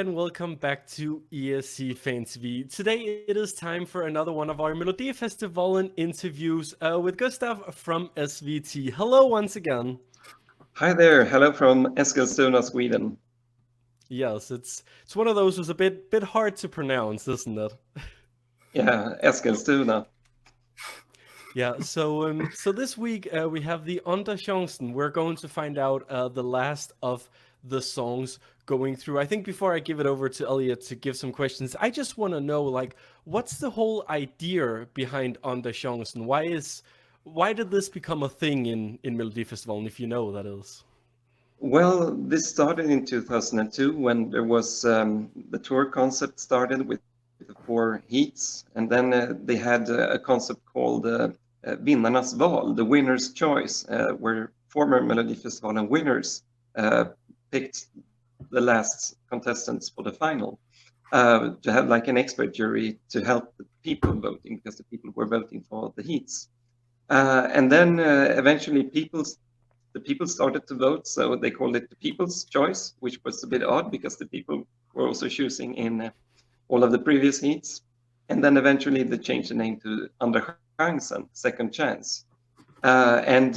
and welcome back to ESC Fan TV. Today it is time for another one of our Melodifestivalen interviews with Gustav from SVT. Hello once again. Hi there, hello from Eskilstuna, Sweden. Yes, it's one of those was a bit hard to pronounce, isn't it? Yeah, Eskilstuna. Yeah, so this week we have the Andra Chansen. We're going to find out the last of the songs going through. I think before I give it over to Elliot to give some questions, I just want to know, like, what's the whole idea behind Andra Chansen? Why did this become a thing in Melodifestivalen, if you know that is? Well, this started in 2002 when there was the tour concept started with the 4 heats, and then they had a concept called Vinnarnas val, the winner's choice, where former Melodifestivalen winners picked the last contestants for the final. To have like an expert jury to help the people voting, because the people were voting for the heats. And then eventually the people started to vote, so they called it the People's Choice, which was a bit odd because the people were also choosing in all of the previous heats. And then eventually they changed the name to Andra Chansen, Second Chance. And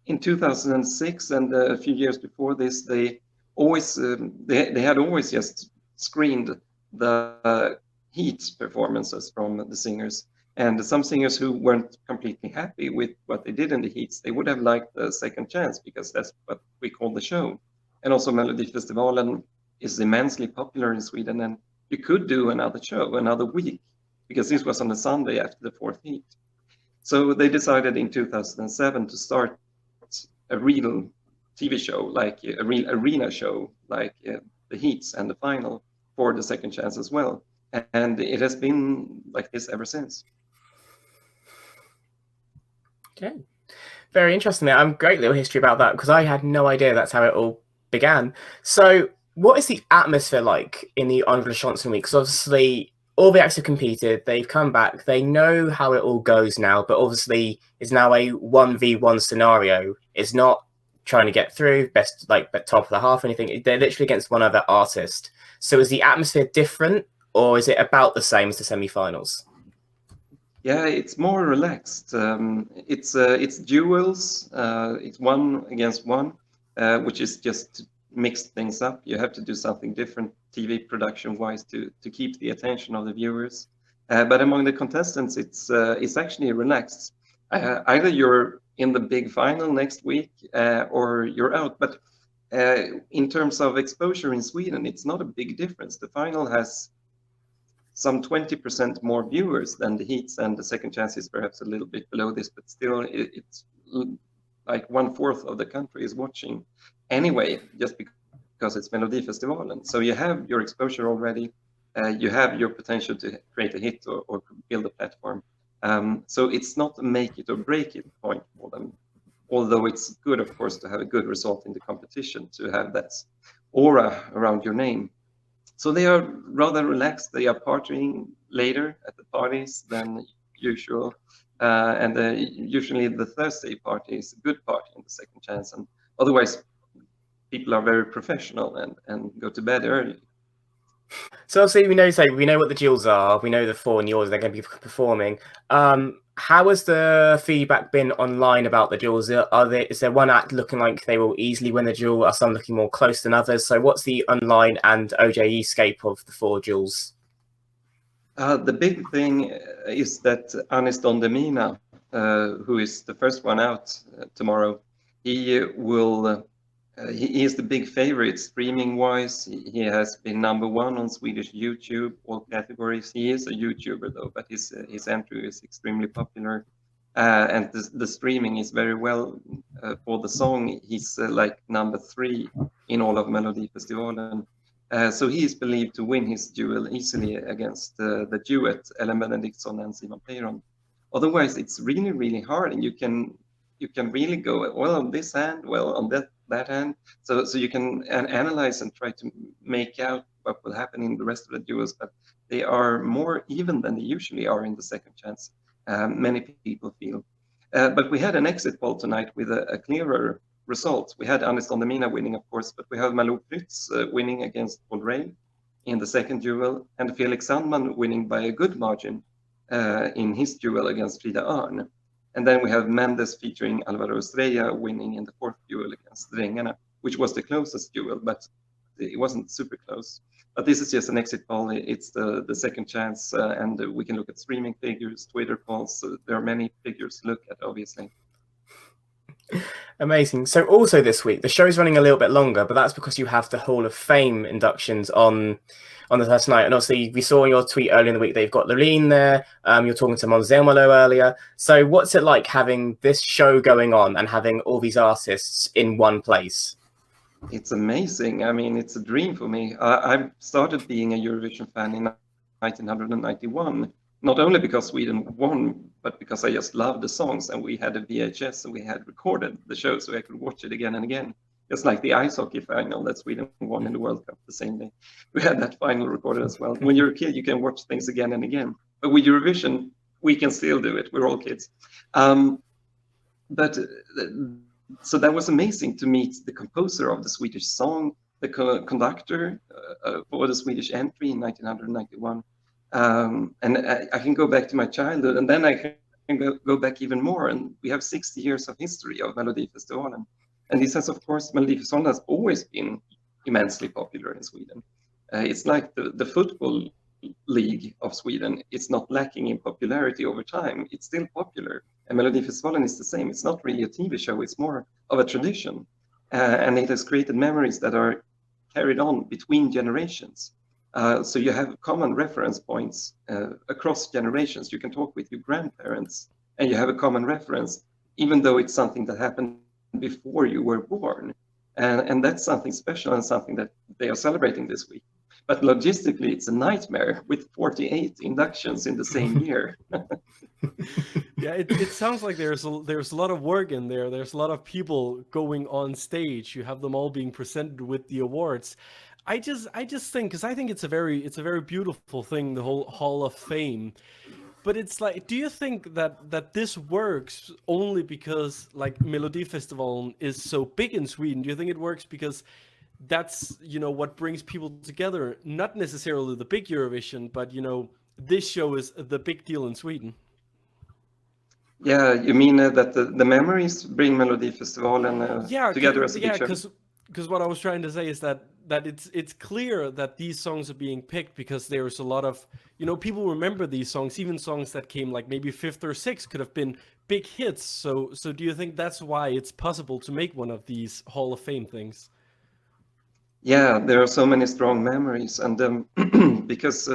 in 2006 and a few years before this, they had always just screened the heat performances from the singers. And some singers who weren't completely happy with what they did in the heats, they would have liked the second chance because that's what we call the show. And also Melodifestivalen is immensely popular in Sweden, and you could do another show, another week, because this was on a Sunday after the 4th heat. So they decided in 2007 to start a real TV show, like a real arena show, like the heats and the final for the second chance as well. And it has been like this ever since. Okay, very interesting. I'm great little history about that because I had no idea that's how it all began. So, what is the atmosphere like in the Andra Chansen week? Because obviously, all the acts have competed, they've come back, they know how it all goes now, but obviously, it's now a 1v1 scenario. It's not trying to get through best, like top of the half or anything. They're literally against one other artist. So, is the atmosphere different, or is it about the same as the semi-finals? Yeah, it's more relaxed. It's duels. It's 1 against 1, which is just to mix things up. You have to do something different TV production-wise to keep the attention of the viewers. But among the contestants, it's actually relaxed. Either you're in the big final next week or you're out. But in terms of exposure in Sweden, it's not a big difference. The final has some 20% more viewers than the heats, and the second chance is perhaps a little bit below this, but still it's like 1/4 of the country is watching anyway, just because it's Melodifestivalen. So you have your exposure already, you have your potential to create a hit or build a platform. So it's not a make it or break it point for them, although it's good, of course, to have a good result in the competition, to have that aura around your name. So they are rather relaxed. They are partying later at the parties than usual. And usually the Thursday party is a good party in the second chance. And otherwise, people are very professional and go to bed early. So obviously we know what the duels are. We know the 4 in yours they're going to be performing. How has the feedback been online about the duels? Is there one act looking like they will easily win the duel? Are some looking more close than others? So what's the online and OJE scape of the 4 duels? The big thing is that Anis Don Demina, who is the first one out tomorrow, he will. He is the big favorite streaming-wise. He has been #1 on Swedish YouTube, all categories. He is a YouTuber though, but his entry is extremely popular, and the streaming is very well for the song. He's like #3 in all of Melodifestivalen. So he is believed to win his duel easily against the duet Ellen Benediktsson and Simon Peyron. Otherwise, it's really, really hard, and you can really go well on this hand, well on that hand. So you can analyze and try to make out what will happen in the rest of the duels, but they are more even than they usually are in the second chance. Many people feel. But we had an exit poll tonight with a clearer results. We had Anis Don Demina winning, of course, but we have Malou Prytz winning against Paul Ray in the second duel, and Felix Sandman winning by a good margin in his duel against Frida Örn. And then we have Mendes featuring Alvaro Estrella winning in the fourth duel against Drängarna, which was the closest duel, but it wasn't super close. But this is just an exit poll. It's the second chance, and we can look at streaming figures, Twitter polls. So there are many figures to look at, obviously. Amazing. So also this week, the show's running a little bit longer, but that's because you have the Hall of Fame inductions on the first night. And obviously, we saw in your tweet earlier in the week that you've got Loreen there. You're talking to Monzemolo earlier. So what's it like having this show going on and having all these artists in one place? It's amazing. I mean, it's a dream for me. I started being a Eurovision fan in 1991, not only because Sweden won, but because I just loved the songs, and we had a VHS and we had recorded the show so I could watch it again and again. Just like the ice hockey final that Sweden won in the World Cup the same day. We had that final recorded as well. When you're a kid, you can watch things again and again. But with Eurovision, we can still do it. We're all kids. So that was amazing to meet the composer of the Swedish song, the conductor for the Swedish entry in 1991. And I can go back to my childhood, and then I can go back even more. And we have 60 years of history of Melodifestivalen. And this has, of course, Melodifestivalen has always been immensely popular in Sweden. It's like the football league of Sweden. It's not lacking in popularity over time. It's still popular. And Melodifestivalen is the same. It's not really a TV show. It's more of a tradition. And it has created memories that are carried on between generations. So you have common reference points across generations. You can talk with your grandparents and you have a common reference, even though it's something that happened before you were born. And that's something special and something that they are celebrating this week. But logistically, it's a nightmare with 48 inductions in the same year. Yeah, it sounds like there's a lot of work in there. There's a lot of people going on stage. You have them all being presented with the awards. I just think, because I think it's a very beautiful thing, the whole Hall of Fame. But it's like, do you think that this works only because like Melodifestivalen is so big in Sweden? Do you think it works because that's, what brings people together? Not necessarily the big Eurovision, but, this show is the big deal in Sweden. Yeah, you mean that the memories bring Melodifestivalen together as a big show? Because what I was trying to say is that it's clear that these songs are being picked because there's a lot of, people remember these songs, even songs that came like maybe fifth or sixth could have been big hits. So do you think that's why it's possible to make one of these Hall of Fame things? Yeah, there are so many strong memories, and because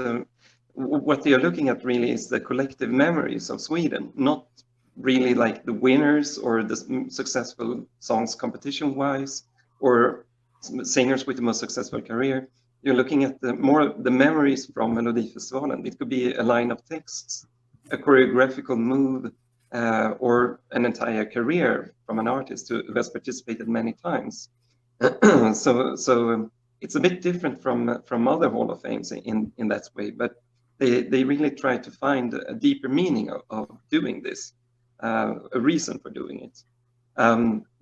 what they are looking at really is the collective memories of Sweden, not really like the winners or the successful songs competition-wise, or singers with the most successful career. You're looking at the memories from Melodifestivalen. It could be a line of texts, a choreographical move, or an entire career from an artist who has participated many times. So it's a bit different from other Hall of Fames in that way, but they really try to find a deeper meaning of doing this, a reason for doing it.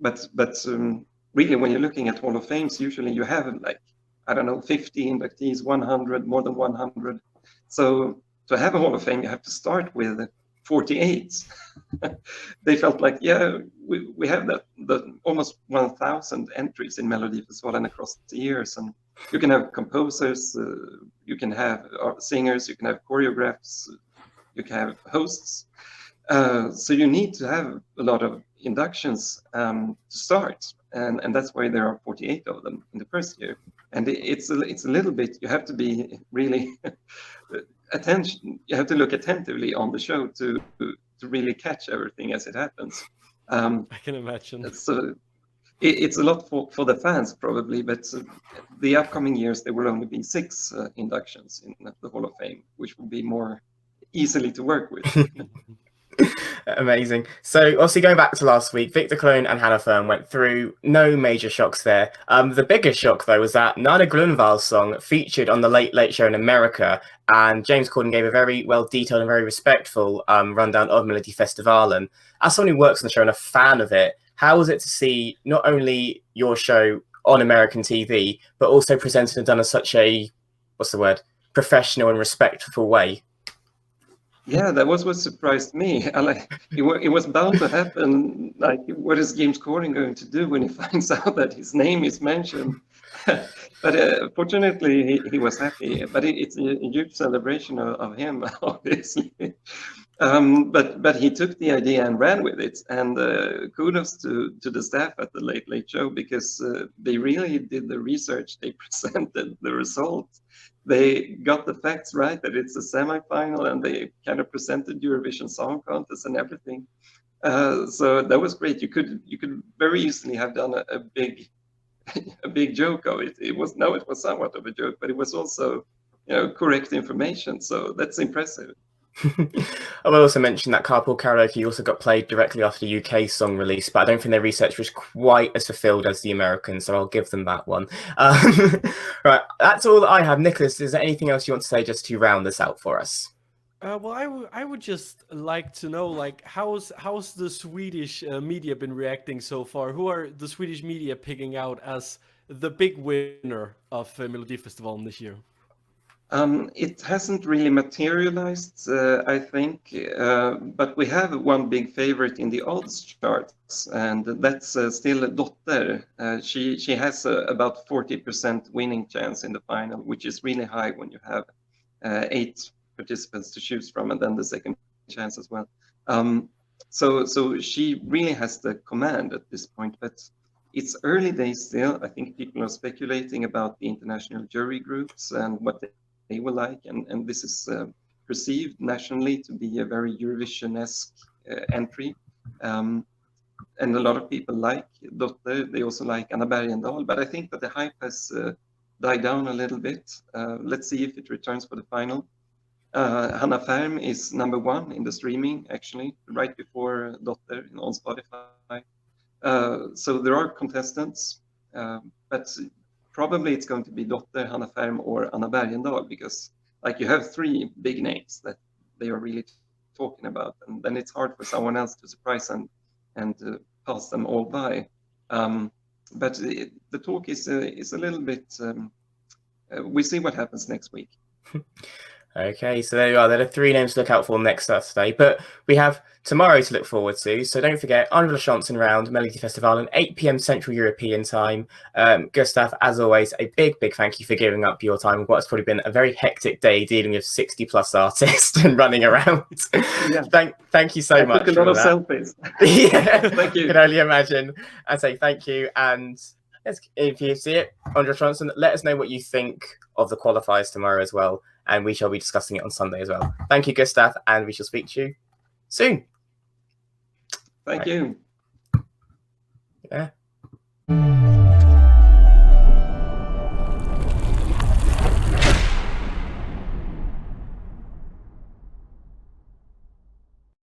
But really, when you're looking at Hall of Fames, usually you have 50 inductees, 100, more than 100. So to have a Hall of Fame, you have to start with 48. They felt like, we have the almost 1,000 entries in Melodifestivalen across the years, and you can have composers, you can have singers, you can have choreographs, you can have hosts. So you need to have a lot of inductions to start, and that's why there are 48 of them in the first year. And it's a little bit, you have to be really you have to look attentively on the show to really catch everything as it happens. I can imagine. So it's a lot for the fans probably, but the upcoming years there will only be 6 inductions in the Hall of Fame, which will be more easily to work with. Amazing. So obviously going back to last week, Victor Clone and Hannah Fern went through, no major shocks there. The biggest shock though was that Nana Grunwald's song featured on the Late Late Show in America, and James Corden gave a very well detailed and very respectful rundown of Melodifestivalen. As someone who works on the show and a fan of it, how was it to see not only your show on American TV, but also presented and done in such a, what's the word, professional and respectful way? Yeah, that was what surprised me. It was bound to happen. Like, what is James Corden going to do when he finds out that his name is mentioned? But fortunately, he was happy. But it's a huge celebration of him, obviously. But he took the idea and ran with it. And kudos to the staff at the Late Late Show, because they really did the research. They presented the results. They got the facts right, that it's a semi-final, and they kind of presented Eurovision Song Contest and everything. So that was great. You could very easily have done a big a big joke of it. It was somewhat of a joke, but it was also, correct information. So that's impressive. I will also mention that Carpool Karaoke also got played directly after the UK song release, but I don't think their research was quite as fulfilled as the Americans, so I'll give them that one. Right, that's all that I have. Nicholas, is there anything else you want to say just to round this out for us? Well, I would just like to know, like, how's the Swedish media been reacting so far? Who are the Swedish media picking out as the big winner of Melodifestivalen this year? It hasn't really materialized, I think, but we have one big favorite in the odds charts, and that's still Dotter. She has about 40% winning chance in the final, which is really high when you have 8 participants to choose from, and then the second chance as well. So she really has the command at this point, but it's early days still. I think people are speculating about the international jury groups and what they will like, and this is perceived nationally to be a very Eurovision-esque entry. And a lot of people like Dotter. They also like Anna Bergendahl, but I think that the hype has died down a little bit. Let's see if it returns for the final. Hanna Färm is #1 in the streaming, actually, right before Dotter on Spotify. So there are contestants, but probably it's going to be Dotter, Hanna Färm, or Anna Bergendahl, because like you have 3 big names that they are really talking about, and then it's hard for someone else to surprise and pass them all by. But the talk is a little bit. We'll see what happens next week. Okay, so there you are. There are 3 names to look out for next Saturday, but we have tomorrow to look forward to. So don't forget, Andra Chansen round, Melodifestivalen, 8 p.m. Central European time. Gustav, as always, a big thank you for giving up your time. What's probably been a very hectic day dealing with 60+ artists and running around. Yeah. Thank you so much. I took a lot of selfies. Yeah, Thank you. I can only imagine. I say thank you, and if you see it, Andra Chansen, let us know what you think of the qualifiers tomorrow as well, and we shall be discussing it on Sunday as well. Thank you, Gustav, and we shall speak to you soon. Thank you. Yeah.